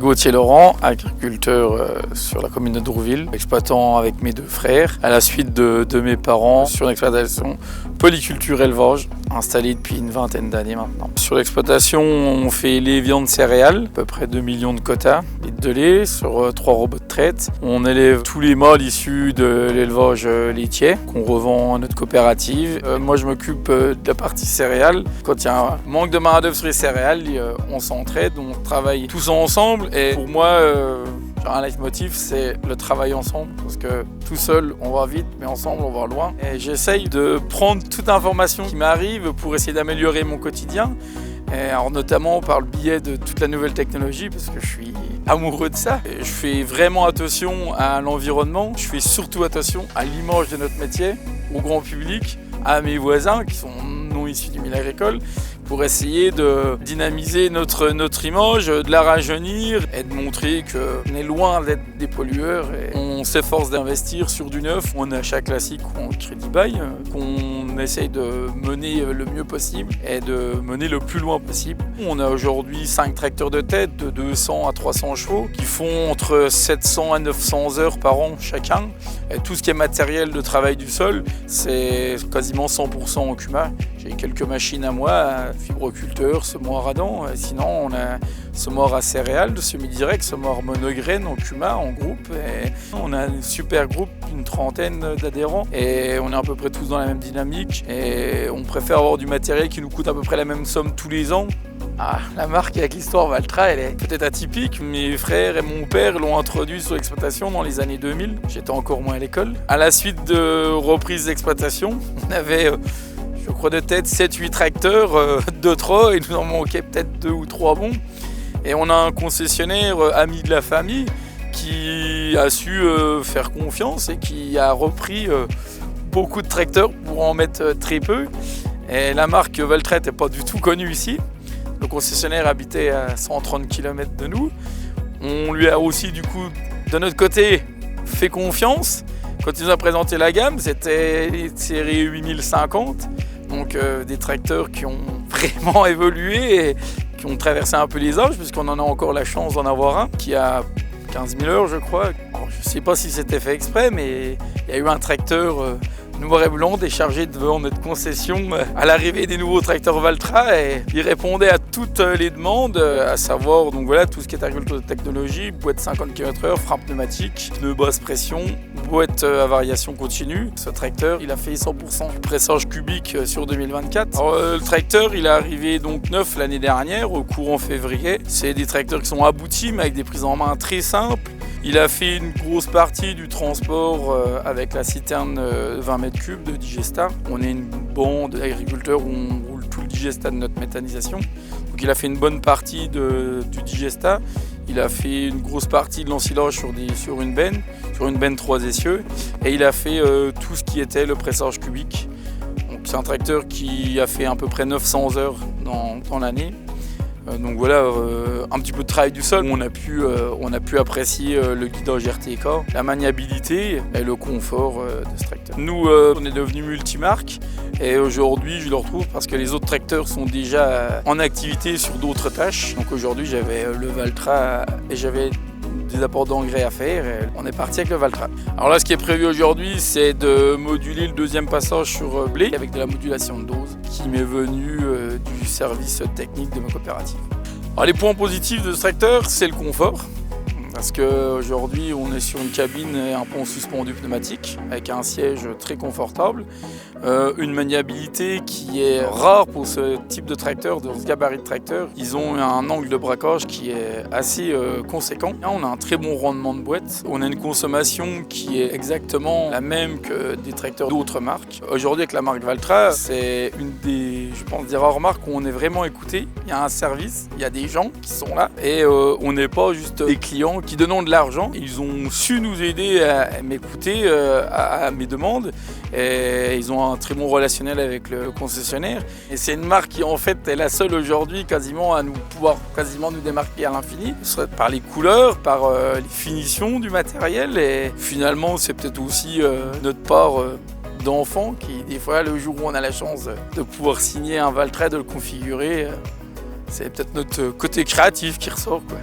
Gauthier Laurent, agriculteur sur la commune de Dourville, exploitant avec mes deux frères, à la suite de mes parents sur une exploitation polyculture élevage, installée depuis une vingtaine d'années maintenant. Sur l'exploitation, on fait les viandes céréales, à peu près 2 millions de quotas, litres de lait, sur 3 robots de traite. On élève tous les mâles issus de l'élevage laitier, qu'on revend à notre coopérative. Moi, je m'occupe de la partie céréales. Quand il y a un manque de main-d'œuvre sur les céréales, on s'entraide, on travaille tous ensemble. Et pour moi, un leitmotiv, c'est le travail ensemble, parce que tout seul, on va vite, mais ensemble, on va loin. Et j'essaye de prendre toute information qui m'arrive pour essayer d'améliorer mon quotidien. Et alors notamment par le biais de toute la nouvelle technologie, parce que je suis amoureux de ça. Et je fais vraiment attention à l'environnement, je fais surtout attention à l'image de notre métier, au grand public, à mes voisins qui sont non issus du milieu agricole, pour essayer de dynamiser notre image, de la rajeunir et de montrer qu'on est loin d'être des pollueurs. Et on s'efforce d'investir sur du neuf, on a chaque classique ou en crédit bail, qu'on essaye de mener le mieux possible et de mener le plus loin possible. On a aujourd'hui 5 tracteurs de tête de 200 à 300 chevaux qui font entre 700 à 900 heures par an chacun. Et tout ce qui est matériel de travail du sol, c'est quasiment 100% en CUMA. J'ai quelques machines à moi, fibroculteur, semoir à dents. Sinon, on a semoir à céréales, semi-direct, semoir monograine en CUMA, en groupe. Et on a un super groupe, une trentaine d'adhérents. Et on est à peu près tous dans la même dynamique. Et on préfère avoir du matériel qui nous coûte à peu près la même somme tous les ans. La marque avec l'histoire Valtra, elle est peut-être atypique. Mes frères et mon père l'ont introduit sur l'exploitation dans les années 2000. J'étais encore moins à l'école. À la suite de reprise d'exploitation, on avait... je crois de tête 7-8 tracteurs, 2-3, il nous en manquait peut-être 2 ou 3 bons. Et on a un concessionnaire ami de la famille qui a su faire confiance et qui a repris beaucoup de tracteurs pour en mettre très peu. Et la marque Valtra n'est pas du tout connue ici. Le concessionnaire habitait à 130 km de nous. On lui a aussi du coup, de notre côté, fait confiance. Quand il nous a présenté la gamme, c'était les séries 8050. Donc des tracteurs qui ont vraiment évolué et qui ont traversé un peu les âges, puisqu'on en a encore la chance d'en avoir un qui a 15 000 heures, je crois. Alors, je ne sais pas si c'était fait exprès, mais il y a eu un tracteur noir et blanc déchargé devant notre concession à l'arrivée des nouveaux tracteurs Valtra, et il répondait à toutes les demandes, à savoir donc voilà, tout ce qui est agriculture de technologie, boîte 50 km/h, frein pneumatique, pneus basse pression, boîte à variation continue. Ce tracteur, il a fait 100% du pressage cubique sur 2024. Alors, le tracteur, il est arrivé donc neuf l'année dernière, au courant février. C'est des tracteurs qui sont aboutis, mais avec des prises en main très simples. Il a fait une grosse partie du transport avec la citerne 20 m3 de Digesta. On est une bande d'agriculteurs où on roule tout le Digesta de notre méthanisation. Donc il a fait une bonne partie du Digesta. Il a fait une grosse partie de l'ensilage sur une benne 3 essieux. Et il a fait tout ce qui était le pressage cubique. Donc c'est un tracteur qui a fait à peu près 900 heures dans l'année. Donc voilà, un petit peu de travail du sol. On a pu apprécier le guidage RTK, la maniabilité et le confort de ce tracteur. Nous, on est devenus multimarques et aujourd'hui, je le retrouve parce que les autres tracteurs sont déjà en activité sur d'autres tâches. Donc aujourd'hui, j'avais le Valtra et j'avais des apports d'engrais à faire et on est parti avec le Valtra. Alors là, ce qui est prévu aujourd'hui, c'est de moduler le deuxième passage sur blé avec de la modulation de dose qui m'est venue du service technique de ma coopérative. Alors, les points positifs de ce tracteur, c'est le confort. Parce qu'aujourd'hui, on est sur une cabine et un pont suspendu pneumatique avec un siège très confortable, une maniabilité qui est rare pour ce type de tracteur, de ce gabarit de tracteur. Ils ont un angle de braquage qui est assez conséquent. Là, on a un très bon rendement de boîte. On a une consommation qui est exactement la même que des tracteurs d'autres marques. Aujourd'hui, avec la marque Valtra, c'est une des rares marques où on est vraiment écouté. Il y a un service, il y a des gens qui sont là et on n'est pas juste des clients qui donnent de l'argent. Ils ont su nous aider à m'écouter, à mes demandes, et ils ont un très bon relationnel avec le concessionnaire. Et c'est une marque qui en fait est la seule aujourd'hui quasiment à nous pouvoir nous démarquer à l'infini, par les couleurs, par les finitions du matériel, et finalement c'est peut-être aussi notre part d'enfant qui des fois le jour où on a la chance de pouvoir signer un Valtra, de le configurer, c'est peut-être notre côté créatif qui ressort, quoi.